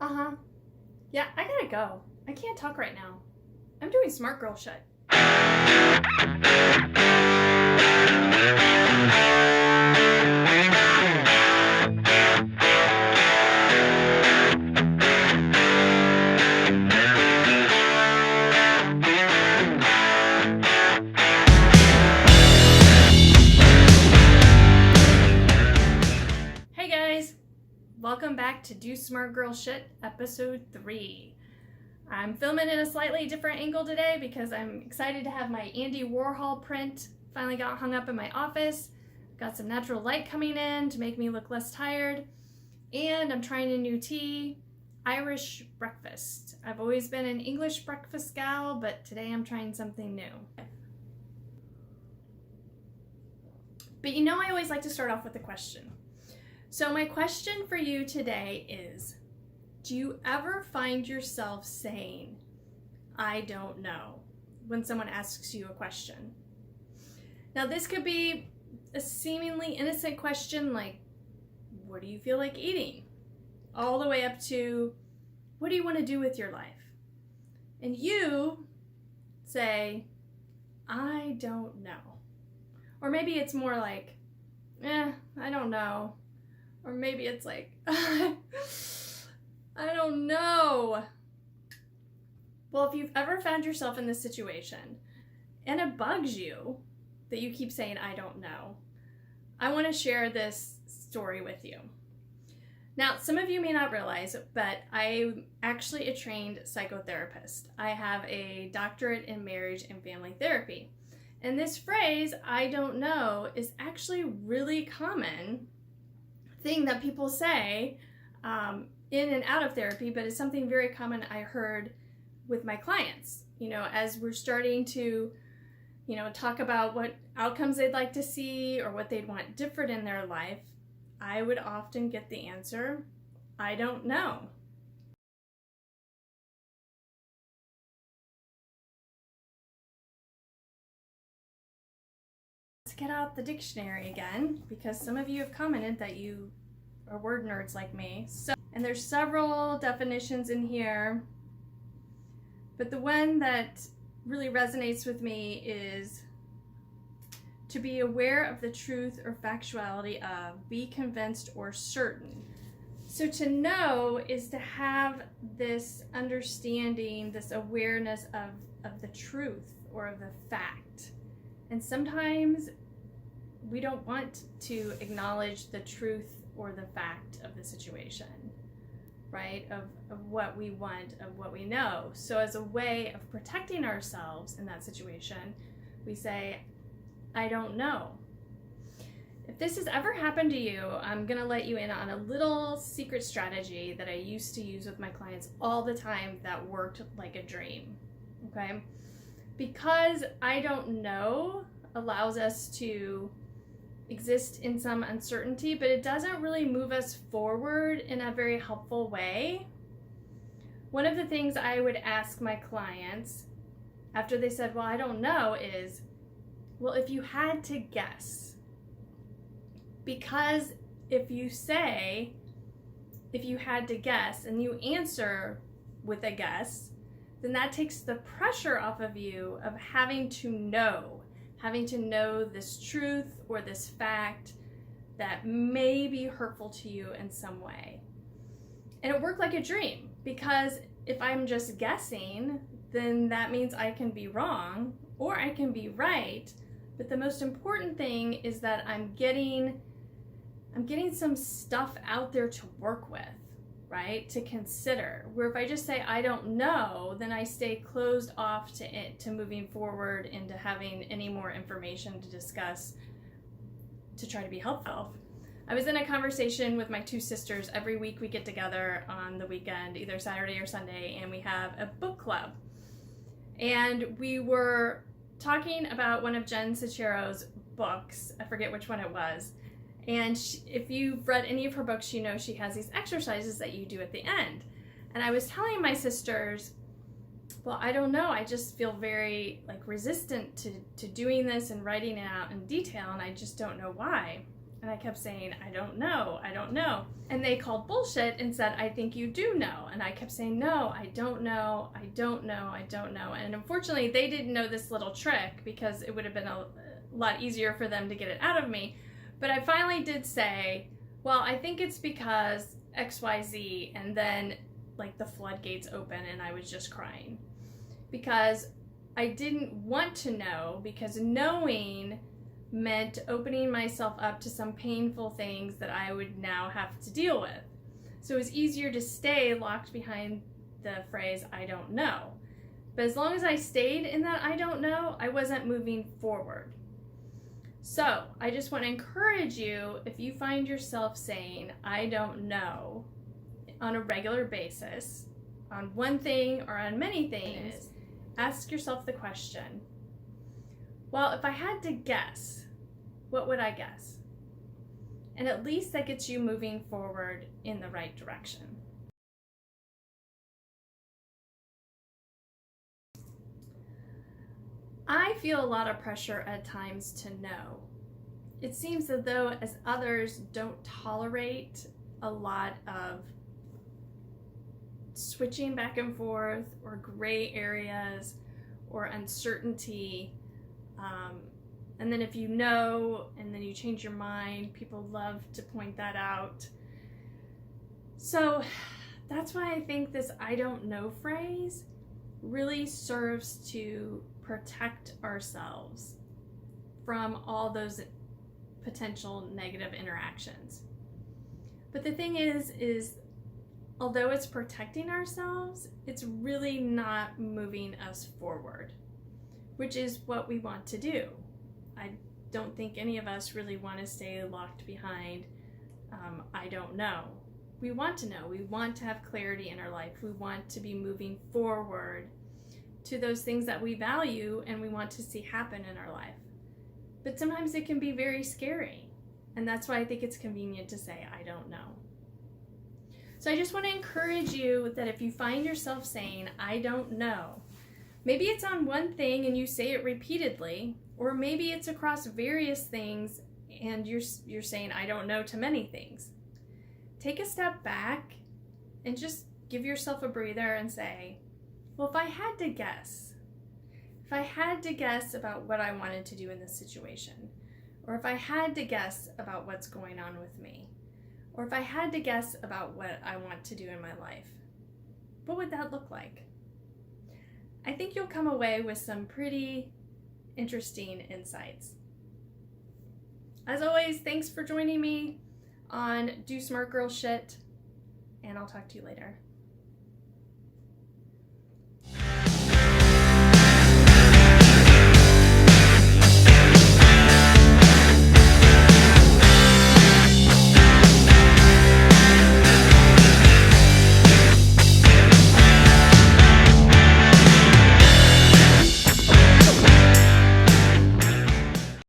Uh-huh. Yeah, I gotta go. I can't talk right now. I'm doing smart girl shit. Hey guys! Welcome back to Do Smart Girl Shit, episode 3. I'm filming in a slightly different angle today because I'm excited to have my Andy Warhol print finally got hung up in my office. Got some natural light coming in to make me look less tired. And I'm trying a new tea, Irish breakfast. I've always been an English breakfast gal, but today I'm trying something new. But you know I always like to start off with a question. So my question for you today is, do you ever find yourself saying, I don't know, when someone asks you a question? Now this could be a seemingly innocent question like, what do you feel like eating? All the way up to, what do you want to do with your life? And you say, I don't know. Or maybe it's more like, I don't know. Or maybe it's like, I don't know. Well, if you've ever found yourself in this situation and it bugs you that you keep saying, I don't know, I want to share this story with you. Now, some of you may not realize, but I'm actually a trained psychotherapist. I have a doctorate in marriage and family therapy. And this phrase, I don't know, is actually really common thing that people say in and out of therapy, but it's something very common I heard with my clients. You know, as we're starting to, talk about what outcomes they'd like to see or what they'd want different in their life, I would often get the answer, I don't know. Let's get out the dictionary again, because some of you have commented that you are word nerds like me. And there's several definitions in here, but the one that really resonates with me is to be aware of the truth or factuality of, be convinced or certain. So to know is to have this understanding, this awareness of the truth or of the fact. And sometimes we don't want to acknowledge the truth or the fact of the situation, right? Of what we want, of what we know. So as a way of protecting ourselves in that situation, we say, I don't know. If this has ever happened to you, I'm gonna let you in on a little secret strategy that I used to use with my clients all the time that worked like a dream, okay? Because I don't know allows us to exist in some uncertainty, but it doesn't really move us forward in a very helpful way. One of the things I would ask my clients after they said, well, I don't know, is, well, if you had to guess, because if you say, if you had to guess, and you answer with a guess, then that takes the pressure off of you of having to know this truth or this fact that may be hurtful to you in some way. And it worked like a dream, because if I'm just guessing, then that means I can be wrong or I can be right. But the most important thing is that I'm getting some stuff out there to work with, right? To consider. Where if I just say, I don't know, then I stay closed off to it, to moving forward into having any more information to discuss to try to be helpful. I was in a conversation with my two sisters. Every week we get together on the weekend, either Saturday or Sunday, and we have a book club. And we were talking about one of Jen Sichero's books. I forget which one it was. And if you've read any of her books, you know she has these exercises that you do at the end. And I was telling my sisters, well, I don't know, I just feel very resistant to doing this and writing it out in detail, and I just don't know why. And I kept saying, I don't know, I don't know. And they called bullshit and said, I think you do know. And I kept saying, no, I don't know, I don't know, I don't know. And unfortunately, they didn't know this little trick because it would have been a lot easier for them to get it out of me. But I finally did say, well, I think it's because XYZ. And then like the floodgates open and I was just crying because I didn't want to know, because knowing meant opening myself up to some painful things that I would now have to deal with. So it was easier to stay locked behind the phrase, I don't know. But as long as I stayed in that I don't know, I wasn't moving forward. So I just want to encourage you, if you find yourself saying, I don't know, on a regular basis, on one thing or on many things, ask yourself the question, well, if I had to guess, what would I guess? And at least that gets you moving forward in the right direction. I feel a lot of pressure at times to know. It seems as though as others don't tolerate a lot of switching back and forth or gray areas or uncertainty. And then if you know and then you change your mind, people love to point that out. So that's why I think this I don't know phrase really serves to protect ourselves from all those potential negative interactions. But the thing is although it's protecting ourselves, it's really not moving us forward, which is what we want to do. I don't think any of us really want to stay locked behind I don't know. We want to know. We want to have clarity in our life. We want to be moving forward to those things that we value and we want to see happen in our life. But sometimes it can be very scary. And that's why I think it's convenient to say, I don't know. So I just want to encourage you that if you find yourself saying, I don't know, maybe it's on one thing and you say it repeatedly, or maybe it's across various things and you're saying, I don't know to many things. Take a step back and just give yourself a breather and say, well, if I had to guess about what I wanted to do in this situation, or if I had to guess about what's going on with me, or if I had to guess about what I want to do in my life, what would that look like? I think you'll come away with some pretty interesting insights. As always, thanks for joining me on Do Smart Girl Shit, and I'll talk to you later.